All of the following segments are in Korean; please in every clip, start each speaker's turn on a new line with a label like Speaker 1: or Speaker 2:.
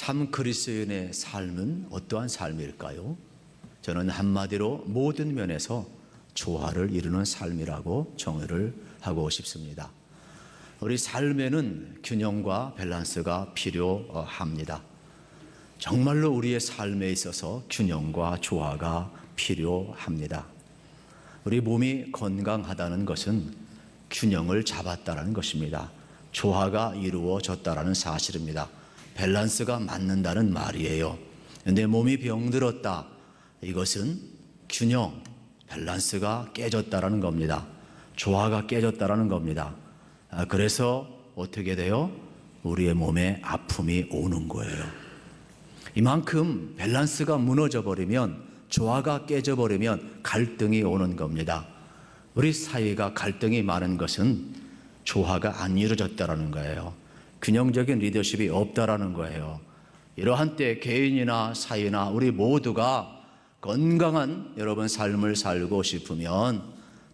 Speaker 1: 참 그리스도인의 삶은 어떠한 삶일까요? 저는 한마디로 모든 면에서 조화를 이루는 삶이라고 정의를 하고 싶습니다. 우리 삶에는 균형과 밸런스가 필요합니다. 정말로 우리의 삶에 있어서 균형과 조화가 필요합니다. 우리 몸이 건강하다는 것은 균형을 잡았다는 것입니다. 조화가 이루어졌다는 사실입니다. 밸런스가 맞는다는 말이에요. 내 몸이 병들었다. 이것은 균형, 밸런스가 깨졌다는 겁니다. 조화가 깨졌다는 겁니다. 그래서 어떻게 돼요? 우리의 몸에 아픔이 오는 거예요. 이만큼 밸런스가 무너져 버리면, 조화가 깨져 버리면 갈등이 오는 겁니다. 우리 사회가 갈등이 많은 것은 조화가 안 이루어졌다는 거예요. 균형적인 리더십이 없다라는 거예요. 이러한 때 개인이나 사회나 우리 모두가 건강한 여러분 삶을 살고 싶으면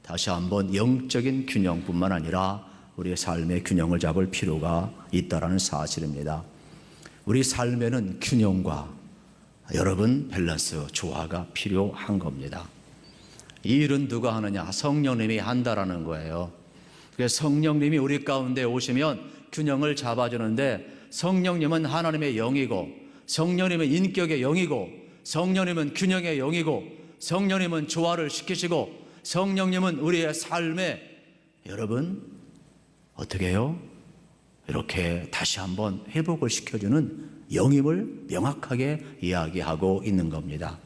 Speaker 1: 다시 한번 영적인 균형뿐만 아니라 우리의 삶의 균형을 잡을 필요가 있다라는 사실입니다. 우리 삶에는 균형과 여러분 밸런스, 조화가 필요한 겁니다. 이 일은 누가 하느냐? 성령님이 한다라는 거예요. 그래서 성령님이 우리 가운데 오시면 균형을 잡아주는데, 성령님은 하나님의 영이고, 성령님은 인격의 영이고, 성령님은 균형의 영이고, 성령님은 조화를 시키시고, 성령님은 우리의 삶에 여러분 어떻게 해요? 이렇게 다시 한번 회복을 시켜주는 영임을 명확하게 이야기하고 있는 겁니다.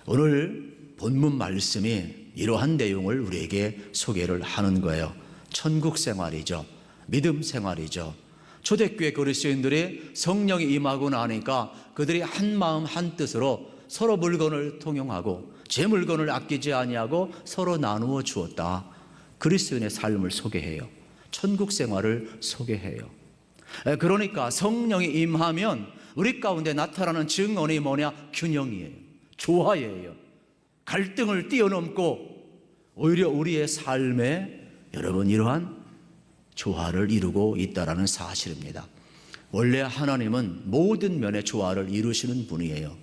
Speaker 1: 오늘 본문 말씀이 이러한 내용을 우리에게 소개를 하는 거예요. 천국 생활이죠. 믿음 생활이죠. 초대교회 그리스도인들이 성령이 임하고 나니까 그들이 한 마음 한 뜻으로 서로 물건을 통용하고 제 물건을 아끼지 아니하고 서로 나누어 주었다. 그리스도인의 삶을 소개해요. 천국 생활을 소개해요. 그러니까 성령이 임하면 우리 가운데 나타나는 증언이 뭐냐? 균형이에요. 조화예요. 갈등을 뛰어넘고 오히려 우리의 삶에 여러분 이러한 조화를 이루고 있다는 사실입니다. 원래 하나님은 모든 면의 조화를 이루시는 분이에요.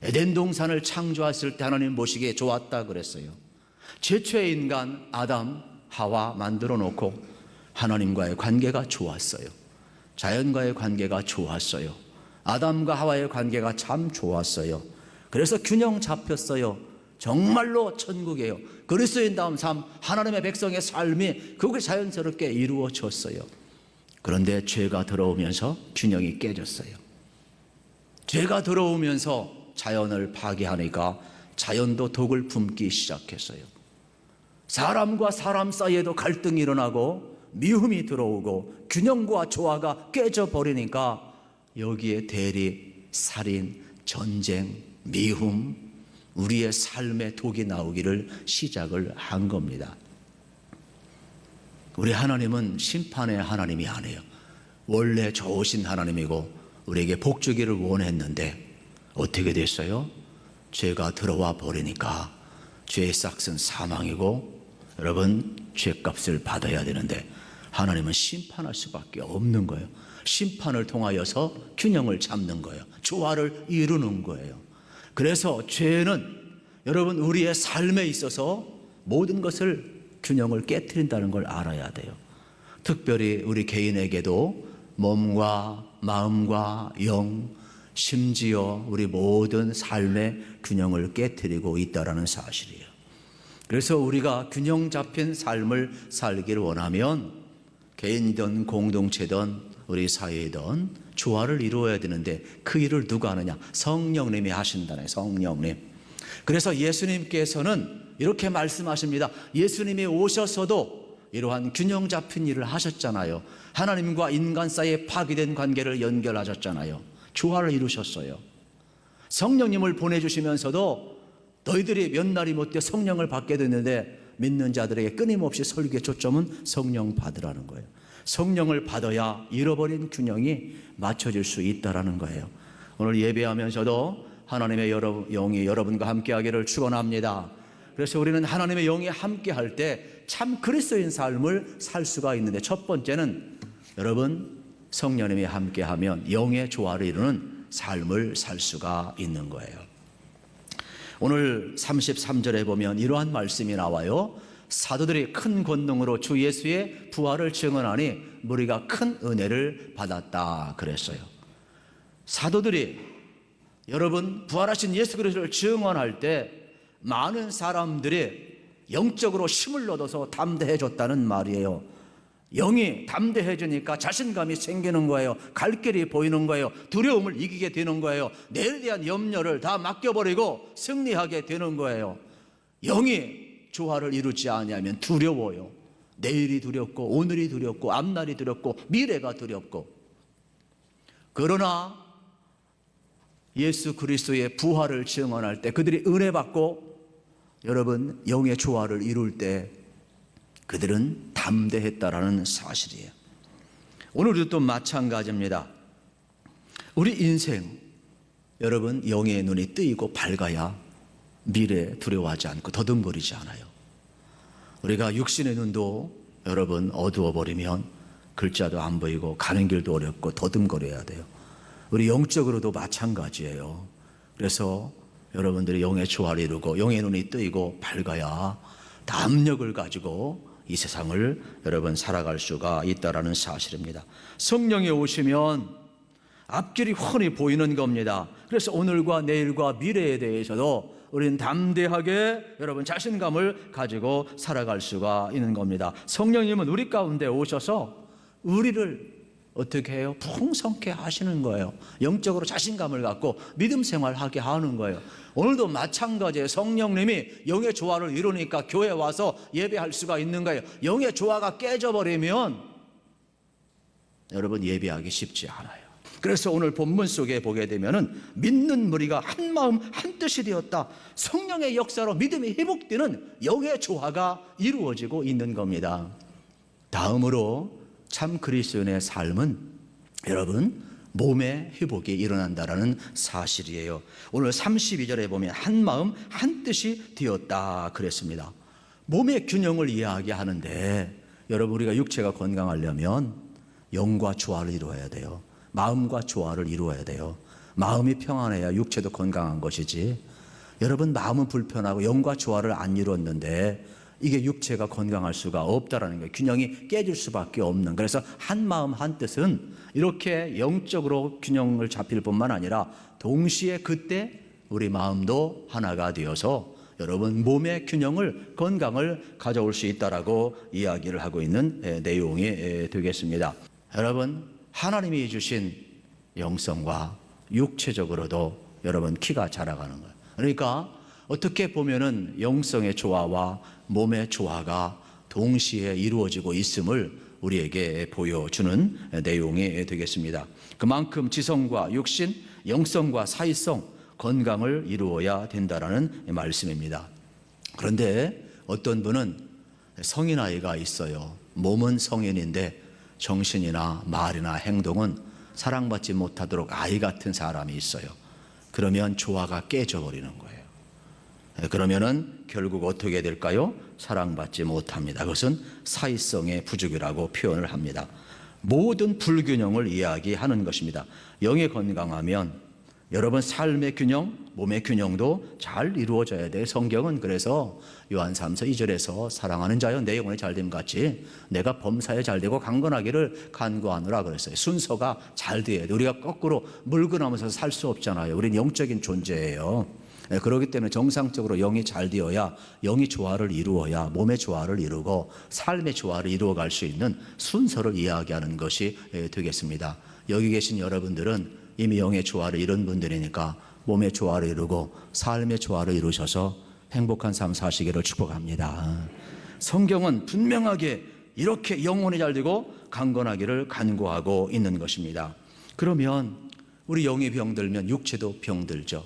Speaker 1: 에덴 동산을 창조하실 때 하나님 보시기에 좋았다 그랬어요. 최초의 인간 아담, 하와 만들어 놓고 하나님과의 관계가 좋았어요. 자연과의 관계가 좋았어요. 아담과 하와의 관계가 참 좋았어요. 그래서 균형 잡혔어요. 정말로 천국이에요. 그리스도인다운 삶, 하나님의 백성의 삶이 그게 자연스럽게 이루어졌어요. 그런데 죄가 들어오면서 균형이 깨졌어요. 죄가 들어오면서 자연을 파괴하니까 자연도 독을 품기 시작했어요. 사람과 사람 사이에도 갈등이 일어나고 미움이 들어오고 균형과 조화가 깨져버리니까 여기에 대리, 살인, 전쟁, 미움, 우리의 삶에 독이 나오기를 시작을 한 겁니다. 우리 하나님은 심판의 하나님이 아니에요. 원래 좋으신 하나님이고 우리에게 복 주기를 원했는데 어떻게 됐어요? 죄가 들어와 버리니까 죄의 싹은 사망이고 여러분 죄값을 받아야 되는데 하나님은 심판할 수밖에 없는 거예요. 심판을 통하여서 균형을 잡는 거예요. 조화를 이루는 거예요. 그래서 죄는 여러분 우리의 삶에 있어서 모든 것을 균형을 깨트린다는 걸 알아야 돼요. 특별히 우리 개인에게도 몸과 마음과 영, 심지어 우리 모든 삶의 균형을 깨트리고 있다는 사실이에요. 그래서 우리가 균형 잡힌 삶을 살기를 원하면 개인이든 공동체든 우리 사회이든 조화를 이루어야 되는데 그 일을 누가 하느냐? 성령님이 하신다네. 성령님. 그래서 예수님께서는 이렇게 말씀하십니다. 예수님이 오셔서도 이러한 균형 잡힌 일을 하셨잖아요. 하나님과 인간 사이에 파괴된 관계를 연결하셨잖아요. 조화를 이루셨어요. 성령님을 보내주시면서도 너희들이 몇 날이 못돼 성령을 받게 됐는데 믿는 자들에게 끊임없이 설교의 초점은 성령 받으라는 거예요. 성령을 받아야 잃어버린 균형이 맞춰질 수 있다는 거예요. 오늘 예배하면서도 하나님의 영이 여러분과 함께하기를 축원합니다. 그래서 우리는 하나님의 영이 함께할 때 참 그리스도인 삶을 살 수가 있는데 첫 번째는 여러분 성령님이 함께하면 영의 조화를 이루는 삶을 살 수가 있는 거예요. 오늘 33절에 보면 이러한 말씀이 나와요. 사도들이 큰 권능으로 주 예수의 부활을 증언하니 무리가 큰 은혜를 받았다 그랬어요. 사도들이 여러분 부활하신 예수 그리스도를 증언할 때 많은 사람들이 영적으로 힘을 얻어서 담대해졌다는 말이에요. 영이 담대해지니까 자신감이 생기는 거예요. 갈 길이 보이는 거예요. 두려움을 이기게 되는 거예요. 내일에 대한 염려를 다 맡겨버리고 승리하게 되는 거예요. 영이 조화를 이루지 않으면 두려워요. 내일이 두렵고 오늘이 두렵고 앞날이 두렵고 미래가 두렵고. 그러나 예수 그리스도의 부활을 증언할 때 그들이 은혜 받고 여러분 영의 조화를 이룰 때 그들은 담대했다라는 사실이에요. 오늘 우리도 또 마찬가지입니다. 우리 인생 여러분 영의 눈이 뜨이고 밝아야 미래 두려워하지 않고 더듬거리지 않아요. 우리가 육신의 눈도 여러분 어두워버리면 글자도 안 보이고 가는 길도 어렵고 더듬거려야 돼요. 우리 영적으로도 마찬가지예요. 그래서 여러분들이 영의 조화를 이루고 영의 눈이 뜨이고 밝아야 담력을 가지고 이 세상을 여러분 살아갈 수가 있다라는 사실입니다. 성령이 오시면 앞길이 훤히 보이는 겁니다. 그래서 오늘과 내일과 미래에 대해서도 우리는 담대하게 여러분 자신감을 가지고 살아갈 수가 있는 겁니다. 성령님은 우리 가운데 오셔서 우리를 어떻게 해요? 풍성케 하시는 거예요. 영적으로 자신감을 갖고 믿음 생활하게 하는 거예요. 오늘도 마찬가지예요. 성령님이 영의 조화를 이루니까 교회 와서 예배할 수가 있는 거예요. 영의 조화가 깨져버리면 여러분 예배하기 쉽지 않아요. 그래서 오늘 본문 속에 보게 되면은 믿는 무리가 한 마음 한 뜻이 되었다. 성령의 역사로 믿음이 회복되는 영의 조화가 이루어지고 있는 겁니다. 다음으로 참 그리스도인의 삶은 여러분 몸의 회복이 일어난다라는 사실이에요. 오늘 32절에 보면 한 마음 한 뜻이 되었다 그랬습니다. 몸의 균형을 이야기하는데 여러분 우리가 육체가 건강하려면 영과 조화를 이루어야 돼요. 마음과 조화를 이루어야 돼요. 마음이 평안해야 육체도 건강한 것이지. 여러분 마음은 불편하고 영과 조화를 안 이루었는데 이게 육체가 건강할 수가 없다라는 거예요. 균형이 깨질 수밖에 없는. 그래서 한 마음 한 뜻은 이렇게 영적으로 균형을 잡힐 뿐만 아니라 동시에 그때 우리 마음도 하나가 되어서 여러분 몸의 균형을 건강을 가져올 수 있다라고 이야기를 하고 있는 내용이 되겠습니다. 여러분 하나님이 주신 영성과 육체적으로도 여러분 키가 자라가는 거예요. 그러니까 어떻게 보면은 영성의 조화와 몸의 조화가 동시에 이루어지고 있음을 우리에게 보여주는 내용이 되겠습니다. 그만큼 지성과 육신, 영성과 사이성, 건강을 이루어야 된다라는 말씀입니다. 그런데 어떤 분은 성인 아이가 있어요. 몸은 성인인데 정신이나 말이나 행동은 사랑받지 못하도록 아이 같은 사람이 있어요. 그러면 조화가 깨져버리는 거예요. 그러면은 결국 어떻게 될까요? 사랑받지 못합니다. 그것은 사이성의 부족이라고 표현을 합니다. 모든 불균형을 이야기하는 것입니다. 영이 건강하면 여러분 삶의 균형, 몸의 균형도 잘 이루어져야 돼. 성경은 그래서 요한 3서 2절에서 사랑하는 자여 내 영혼이 잘됨 같이 내가 범사에 잘되고 강건하기를 간구하노라 그랬어요. 순서가 잘 돼야 돼. 우리가 거꾸로 물건하면서 살 수 없잖아요. 우린 영적인 존재예요. 그렇기 때문에 정상적으로 영이 잘 되어야 영이 조화를 이루어야 몸의 조화를 이루고 삶의 조화를 이루어갈 수 있는 순서를 이야기하는 것이 되겠습니다. 여기 계신 여러분들은 이미 영의 조화를 이룬 분들이니까 몸의 조화를 이루고 삶의 조화를 이루셔서 행복한 삶 사시기를 축복합니다. 성경은 분명하게 이렇게 영혼이 잘 되고 강건하기를 간구하고 있는 것입니다. 그러면 우리 영이 병들면 육체도 병들죠.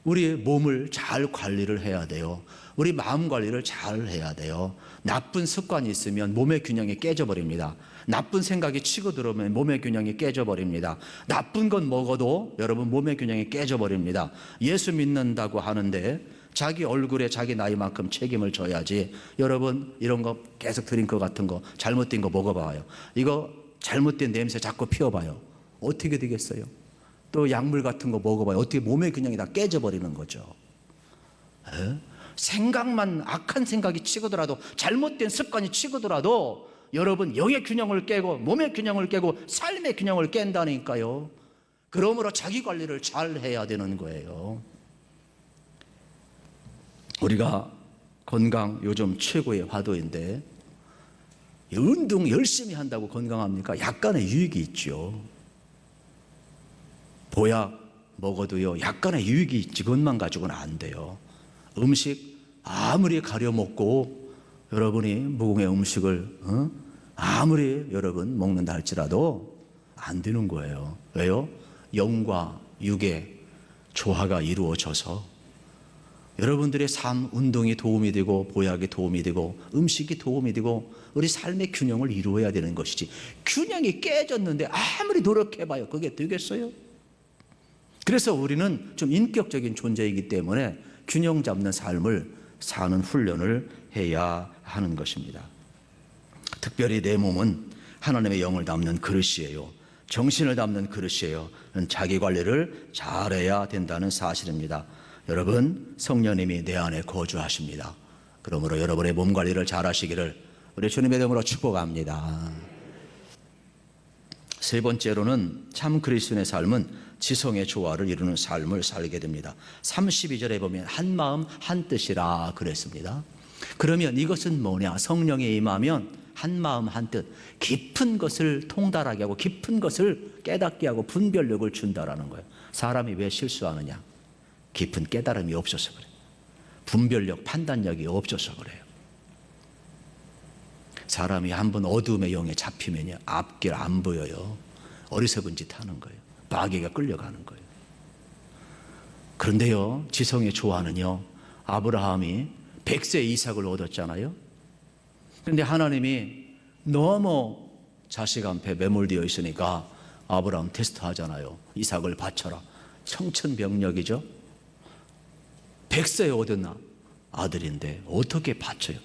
Speaker 1: 우리의 몸을 잘 관리를 해야 돼요. 우리 마음 관리를 잘 해야 돼요. 나쁜 습관이 있으면 몸의 균형이 깨져버립니다. 나쁜 생각이 치고 들어오면 몸의 균형이 깨져버립니다. 나쁜 건 먹어도 여러분 몸의 균형이 깨져버립니다. 예수 믿는다고 하는데 자기 얼굴에 자기 나이만큼 책임을 져야지. 여러분 이런 거 계속 드링크 같은 거 잘못된 거 먹어봐요. 이거 잘못된 냄새 자꾸 피워봐요. 어떻게 되겠어요? 또 약물 같은 거 먹어봐요. 어떻게 몸의 균형이 다 깨져버리는 거죠. 에? 생각만 악한 생각이 치고더라도, 잘못된 습관이 치고더라도 여러분 영의 균형을 깨고 몸의 균형을 깨고 삶의 균형을 깬다니까요. 그러므로 자기 관리를 잘 해야 되는 거예요. 우리가 건강 요즘 최고의 화두인데, 운동 열심히 한다고 건강합니까? 약간의 유익이 있죠. 보약 먹어도요, 약간의 유익이 있지, 그것만 가지고는 안 돼요. 음식 아무리 가려 먹고 여러분이 무공의 음식을 아무리 여러분 먹는다 할지라도 안 되는 거예요. 왜요? 영과 육의 조화가 이루어져서 여러분들의 삶, 운동이 도움이 되고 보약이 도움이 되고 음식이 도움이 되고 우리 삶의 균형을 이루어야 되는 것이지, 균형이 깨졌는데 아무리 노력해봐요, 그게 되겠어요? 그래서 우리는 좀 인격적인 존재이기 때문에 균형 잡는 삶을 사는 훈련을 해야 하는 것입니다. 특별히 내 몸은 하나님의 영을 담는 그릇이에요. 정신을 담는 그릇이에요. 자기 관리를 잘해야 된다는 사실입니다. 여러분, 성령님이 내 안에 거주하십니다. 그러므로 여러분의 몸 관리를 잘 하시기를 우리 주님의 이름으로 축복합니다. 세 번째로는 참 그리스도인의 삶은 지성의 조화를 이루는 삶을 살게 됩니다. 32절에 보면 한 마음 한 뜻이라 그랬습니다. 그러면 이것은 뭐냐? 성령에 임하면 한 마음 한 뜻, 깊은 것을 통달하게 하고 깊은 것을 깨닫게 하고 분별력을 준다라는 거예요. 사람이 왜 실수하느냐? 깊은 깨달음이 없어서 그래요. 분별력, 판단력이 없어서 그래요. 사람이 한번 어두움의 영에 잡히면요, 앞길 안 보여요. 어리석은 짓 하는 거예요. 마귀가 끌려가는 거예요. 그런데요, 지성의 조화는요, 아브라함이 100세 이삭을 얻었잖아요. 그런데 하나님이 너무 자식 앞에 매몰되어 있으니까 아브라함 테스트 하잖아요. 이삭을 바쳐라. 청천벽력이죠. 100세에 얻은 아들인데 어떻게 바쳐요?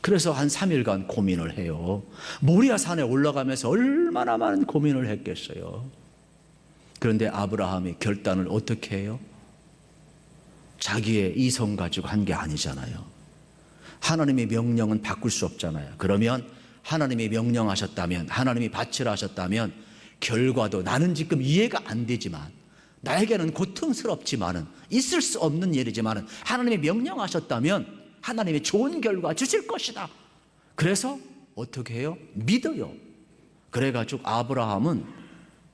Speaker 1: 그래서 한 3일간 고민을 해요. 모리아 산에 올라가면서 얼마나 많은 고민을 했겠어요. 그런데 아브라함이 결단을 어떻게 해요? 자기의 이성 가지고 한 게 아니잖아요. 하나님의 명령은 바꿀 수 없잖아요. 그러면 하나님이 명령하셨다면, 하나님이 바치라 하셨다면, 결과도 나는 지금 이해가 안 되지만, 나에게는 고통스럽지만은, 있을 수 없는 일이지만은, 하나님이 명령하셨다면 하나님이 좋은 결과 주실 것이다. 그래서 어떻게 해요? 믿어요. 그래가지고 아브라함은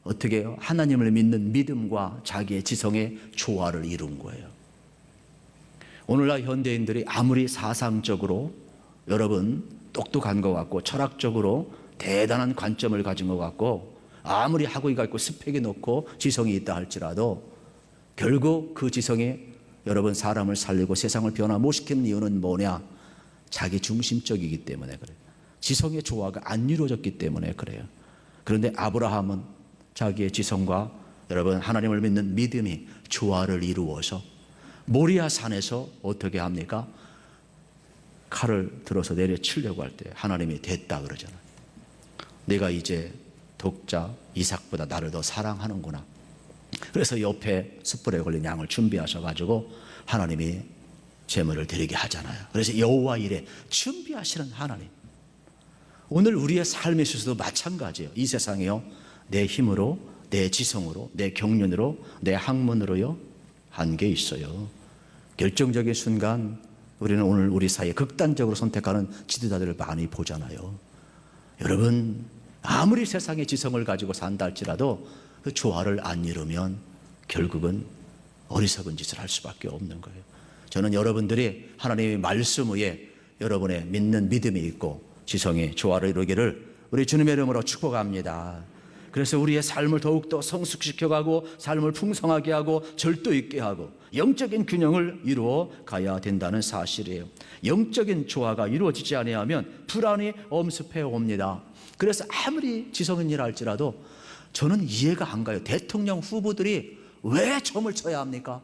Speaker 1: 어떻게 해요? 하나님을 믿는 믿음과 자기의 지성의 조화를 이룬 거예요. 오늘날 현대인들이 아무리 사상적으로 여러분 똑똑한 것 같고 철학적으로 대단한 관점을 가진 것 같고 아무리 학위가 있고 스펙이 높고 지성이 있다 할지라도 결국 그 지성이 여러분 사람을 살리고 세상을 변화 못 시키는 이유는 뭐냐? 자기 중심적이기 때문에 그래요. 지성의 조화가 안 이루어졌기 때문에 그래요. 그런데 아브라함은 자기의 지성과 여러분 하나님을 믿는 믿음이 조화를 이루어서 모리아 산에서 어떻게 합니까? 칼을 들어서 내려치려고 할 때 하나님이 됐다 그러잖아요. 내가 이제 독자 이삭보다 나를 더 사랑하는구나. 그래서 옆에 숯불에 걸린 양을 준비하셔가지고 하나님이 제물을 드리게 하잖아요. 그래서 여호와 이레 준비하시는 하나님. 오늘 우리의 삶에 있어서도 마찬가지예요. 이 세상에요, 내 힘으로, 내 지성으로, 내 경륜으로, 내 학문으로요 한 게 있어요. 결정적인 순간 우리는 오늘 우리 사이에 극단적으로 선택하는 지도자들을 많이 보잖아요. 여러분 아무리 세상의 지성을 가지고 산다 할지라도 그 조화를 안 이루면 결국은 어리석은 짓을 할 수밖에 없는 거예요. 저는 여러분들이 하나님의 말씀 위에 여러분의 믿는 믿음이 있고 지성의 조화를 이루기를 우리 주님의 이름으로 축복합니다. 그래서 우리의 삶을 더욱더 성숙시켜가고 삶을 풍성하게 하고 절도 있게 하고 영적인 균형을 이루어 가야 된다는 사실이에요. 영적인 조화가 이루어지지 아니하면 불안이 엄습해 옵니다. 그래서 아무리 지성인이라 할지라도 저는 이해가 안 가요. 대통령 후보들이 왜 점을 쳐야 합니까?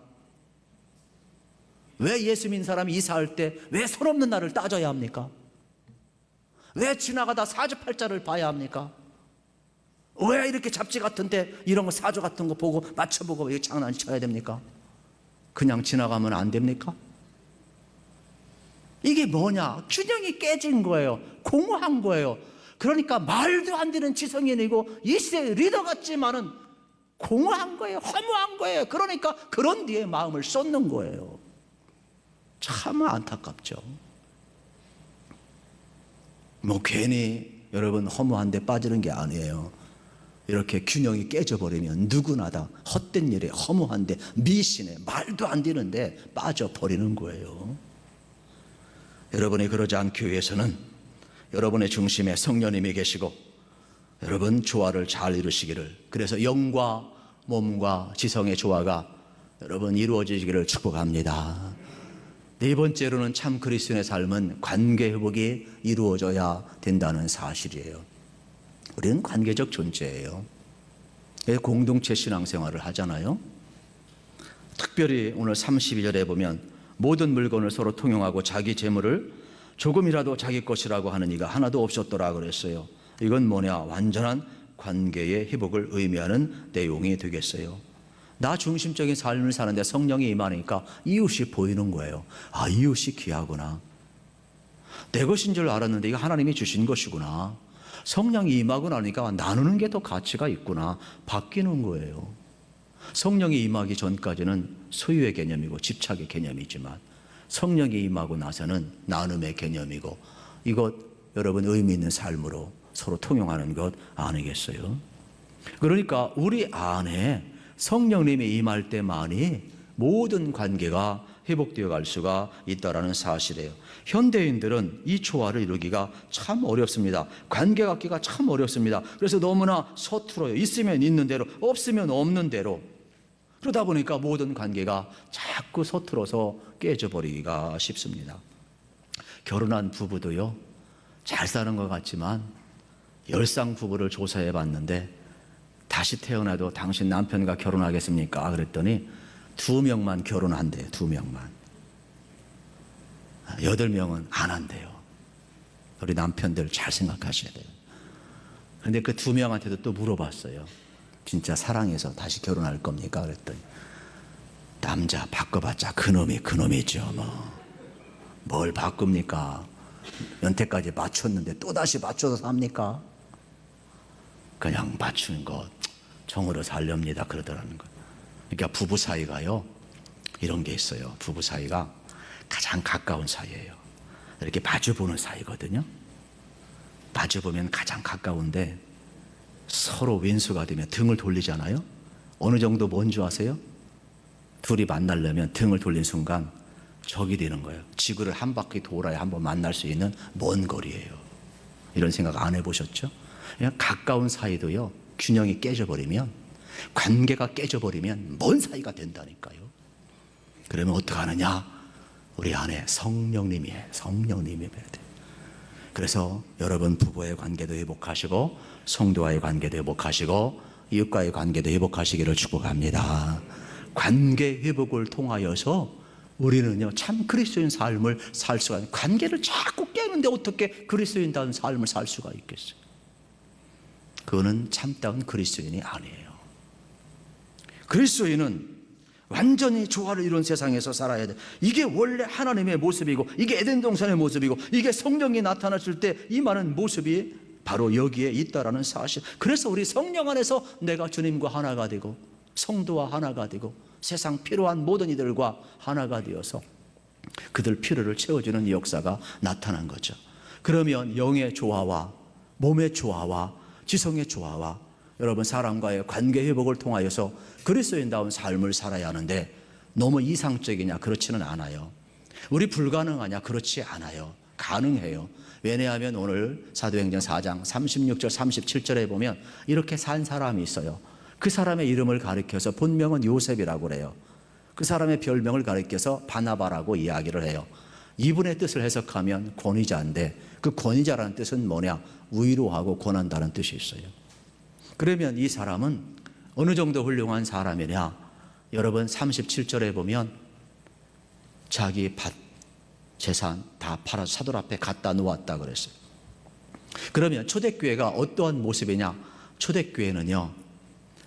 Speaker 1: 왜 예수 믿는 사람이 이사할 때 왜 손 없는 날을 따져야 합니까? 왜 지나가다 사주팔자를 봐야 합니까? 왜 이렇게 잡지 같은데 이런 거 사조 같은 거 보고 맞춰보고 왜 장난쳐야 됩니까? 그냥 지나가면 안 됩니까? 이게 뭐냐? 균형이 깨진 거예요. 공허한 거예요. 그러니까 말도 안 되는 지성인이고 이 시대의 리더 같지만은 공허한 거예요. 허무한 거예요. 그러니까 그런 뒤에 마음을 쏟는 거예요. 참 안타깝죠. 뭐 괜히 여러분 허무한 데 빠지는 게 아니에요. 이렇게 균형이 깨져버리면 누구나 다 헛된 일에, 허무한데, 미신에, 말도 안 되는데 빠져버리는 거예요. 여러분이 그러지 않기 위해서는 여러분의 중심에 성령님이 계시고 여러분 조화를 잘 이루시기를, 그래서 영과 몸과 지성의 조화가 여러분 이루어지기를 축복합니다. 네 번째로는 참 그리스도인의 삶은 관계 회복이 이루어져야 된다는 사실이에요. 우리는 관계적 존재예요. 공동체 신앙생활을 하잖아요. 특별히 오늘 32절에 보면 모든 물건을 서로 통용하고 자기 재물을 조금이라도 자기 것이라고 하는 이가 하나도 없었더라 그랬어요. 이건 뭐냐? 완전한 관계의 회복을 의미하는 내용이 되겠어요. 나 중심적인 삶을 사는데 성령이 임하니까 이웃이 보이는 거예요. 아, 이웃이 귀하구나. 내 것인 줄 알았는데 이거 하나님이 주신 것이구나. 성령이 임하고 나니까 나누는 게 더 가치가 있구나. 바뀌는 거예요. 성령이 임하기 전까지는 소유의 개념이고 집착의 개념이지만 성령이 임하고 나서는 나눔의 개념이고, 이것 여러분 의미 있는 삶으로 서로 통용하는 것 아니겠어요? 그러니까 우리 안에 성령님이 임할 때만이 모든 관계가 회복되어 갈 수가 있다는 사실이에요. 현대인들은 이 조화를 이루기가 참 어렵습니다. 관계 갖기가 참 어렵습니다. 그래서 너무나 서툴어요. 있으면 있는 대로, 없으면 없는 대로. 그러다 보니까 모든 관계가 자꾸 서툴어서 깨져버리기가 쉽습니다. 결혼한 부부도요, 잘 사는 것 같지만 열상 부부를 조사해 봤는데 다시 태어나도 당신 남편과 결혼하겠습니까? 그랬더니 2명만 결혼한대요. 2명만. 8명은 안 한대요. 우리 남편들 잘 생각하셔야 돼요. 그런데 그 2명한테도 또 물어봤어요. 진짜 사랑해서 다시 결혼할 겁니까? 그랬더니 남자 바꿔봤자 그놈이죠. 뭘 바꿉니까? 연태까지 맞췄는데 또다시 맞춰서 삽니까? 그냥 맞추는 것 정으로 살렵니다 그러더라는 거예요. 그러니까 부부 사이가요, 이런 게 있어요. 부부 사이가 가장 가까운 사이예요. 이렇게 마주보는 사이거든요. 마주보면 가장 가까운데 서로 윈수가 되면 등을 돌리잖아요. 어느 정도 뭔지 아세요? 둘이 만나려면 등을 돌린 순간 적이 되는 거예요. 지구를 한 바퀴 돌아야 한번 만날 수 있는 먼 거리예요. 이런 생각 안 해보셨죠? 그냥 가까운 사이도요, 균형이 깨져버리면, 관계가 깨져버리면 먼 사이가 된다니까요. 그러면 어떡하느냐? 우리 안에 성령님이에요. 성령님이 돼야 돼요. 그래서 여러분 부부의 관계도 회복하시고 성도와의 관계도 회복하시고 이웃과의 관계도 회복하시기를 축복합니다. 관계 회복을 통하여서 우리는요, 참 그리스도인 삶을 살 수가 있어요. 관계를 자꾸 깨는데 어떻게 그리스도인다운 삶을 살 수가 있겠어요? 그거는 참다운 그리스도인이 아니에요. 그리스도인은 완전히 조화를 이룬 세상에서 살아야 돼. 이게 원래 하나님의 모습이고, 이게 에덴 동산의 모습이고, 이게 성령이 나타났을 때 임하는 모습이 바로 여기에 있다라는 사실. 그래서 우리 성령 안에서 내가 주님과 하나가 되고 성도와 하나가 되고 세상 필요한 모든 이들과 하나가 되어서 그들 필요를 채워주는 역사가 나타난 거죠. 그러면 영의 조화와 몸의 조화와 지성의 조화와 여러분 사람과의 관계 회복을 통하여서 그리스도인다운 삶을 살아야 하는데, 너무 이상적이냐? 그렇지는 않아요. 우리 불가능하냐? 그렇지 않아요. 가능해요. 왜냐하면 오늘 사도행전 4장 36절 37절에 보면 이렇게 산 사람이 있어요. 그 사람의 이름을 가리켜서 본명은 요셉이라고 그래요. 그 사람의 별명을 가리켜서 바나바라고 이야기를 해요. 이분의 뜻을 해석하면 권위자인데, 그 권위자라는 뜻은 뭐냐? 위로하고 권한다는 뜻이 있어요. 그러면 이 사람은 어느 정도 훌륭한 사람이냐? 여러분 37절에 보면 자기 밭, 재산 다 팔아서 사돌 앞에 갖다 놓았다 그랬어요. 그러면 초대교회가 어떠한 모습이냐? 초대교회는요,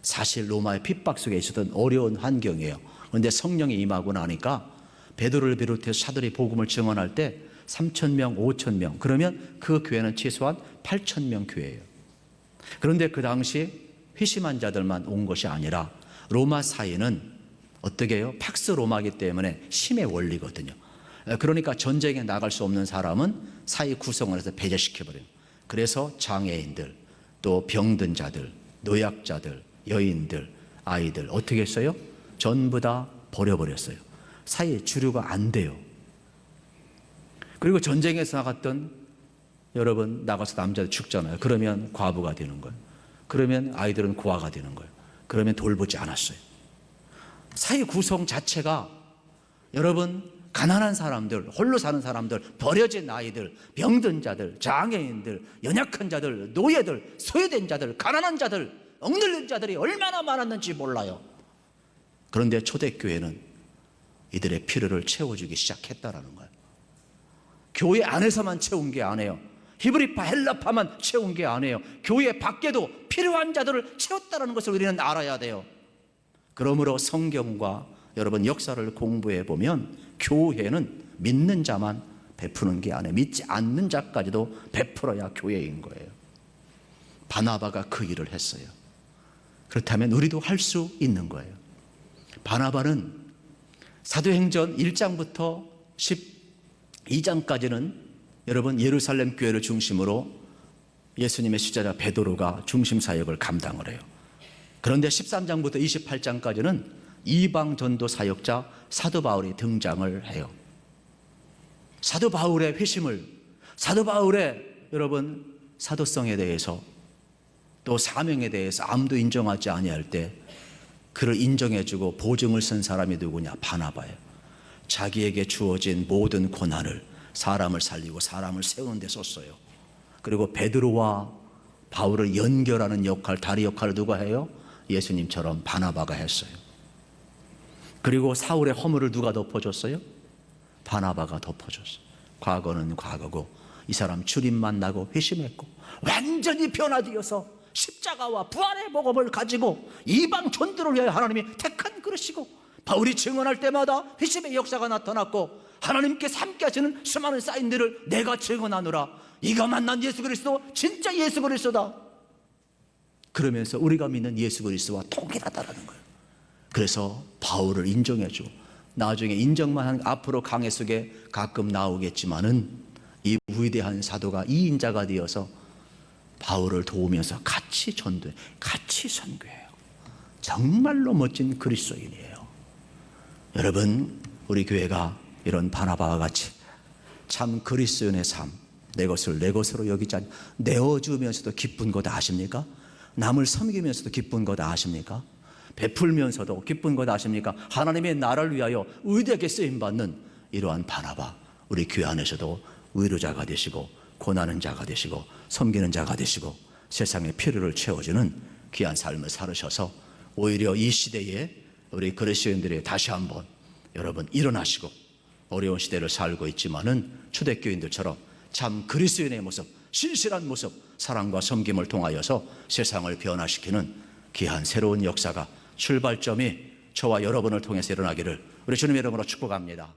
Speaker 1: 사실 로마의 핍박 속에 있었던 어려운 환경이에요. 그런데 성령이 임하고 나니까 베드로를 비롯해서 사도들이 복음을 증언할 때 3,000명, 5,000명, 그러면 그 교회는 최소한 8,000명 교회예요. 그런데 그 당시 회심한 자들만 온 것이 아니라 로마 사회는 어떻게 해요? 팍스 로마이기 때문에 힘의 원리거든요. 그러니까 전쟁에 나갈 수 없는 사람은 사회 구성을 해서 배제시켜버려요. 그래서 장애인들, 또 병든 자들, 노약자들, 여인들, 아이들 어떻게 했어요? 전부 다 버려버렸어요. 사회 주류가 안 돼요. 그리고 전쟁에서 나갔던 여러분, 나가서 남자들 죽잖아요. 그러면 과부가 되는 거예요. 그러면 아이들은 고아가 되는 거예요. 그러면 돌보지 않았어요. 사회 구성 자체가 여러분, 가난한 사람들, 홀로 사는 사람들, 버려진 아이들, 병든 자들, 장애인들, 연약한 자들, 노예들, 소외된 자들, 가난한 자들, 억눌린 자들이 얼마나 많았는지 몰라요. 그런데 초대교회는 이들의 필요를 채워주기 시작했다라는 거예요. 교회 안에서만 채운 게 아니에요. 히브리파, 헬라파만 채운 게 아니에요. 교회 밖에도 필요한 자들을 채웠다는 것을 우리는 알아야 돼요. 그러므로 성경과 여러분 역사를 공부해 보면 교회는 믿는 자만 베푸는 게 아니에요. 믿지 않는 자까지도 베풀어야 교회인 거예요. 바나바가 그 일을 했어요. 그렇다면 우리도 할 수 있는 거예요. 바나바는 사도행전 1장부터 12장까지는 여러분 예루살렘 교회를 중심으로 예수님의 수제자 베드로가 중심 사역을 감당을 해요. 그런데 13장부터 28장까지는 이방 전도 사역자 사도 바울이 등장을 해요. 사도 바울의 회심을, 사도 바울의 여러분 사도성에 대해서 또 사명에 대해서 아무도 인정하지 아니할 때 그를 인정해주고 보증을 쓴 사람이 누구냐? 바나바예요. 자기에게 주어진 모든 고난을 사람을 살리고 사람을 세우는 데 썼어요. 그리고 베드로와 바울을 연결하는 역할, 다리 역할을 누가 해요? 예수님처럼 바나바가 했어요. 그리고 사울의 허물을 누가 덮어줬어요? 바나바가 덮어줬어요. 과거는 과거고 이 사람 주님만 나고 회심했고 완전히 변화되어서 십자가와 부활의 복음을 가지고 이방 전도를 위하여 하나님이 택한 그릇이고, 바울이 증언할 때마다 회심의 역사가 나타났고 하나님께서 함께 하시는 수많은 사인들을 내가 증언하노라. 이가 만난 예수 그리스도 진짜 예수 그리스도다. 그러면서 우리가 믿는 예수 그리스도와 동일하다라는 거예요. 그래서 바울을 인정해주고 나중에 인정만 한 앞으로 강해 속에 가끔 나오겠지만은 이 위대한 사도가 이인자가 되어서 바울을 도우면서 같이 전도해, 같이 선교해요. 정말로 멋진 그리스도인이에요. 여러분, 우리 교회가 이런 바나바와 같이 참 그리스도인의 삶, 내 것을 내 것으로 여기지 않고 내어주면서도 기쁜 것 아십니까? 남을 섬기면서도 기쁜 것 아십니까? 베풀면서도 기쁜 것 아십니까? 하나님의 나라를 위하여 위대하게 쓰임받는 이러한 바나바, 우리 교회 안에서도 위로자가 되시고 고난하는 자가 되시고 섬기는 자가 되시고 세상의 필요를 채워주는 귀한 삶을 살으셔서 오히려 이 시대에 우리 그리스도인들이 다시 한번 여러분 일어나시고, 어려운 시대를 살고 있지만은 초대교인들처럼 참 그리스도인의 모습, 신실한 모습, 사랑과 섬김을 통하여서 세상을 변화시키는 귀한 새로운 역사가, 출발점이 저와 여러분을 통해서 일어나기를 우리 주님의 이름으로 축복합니다.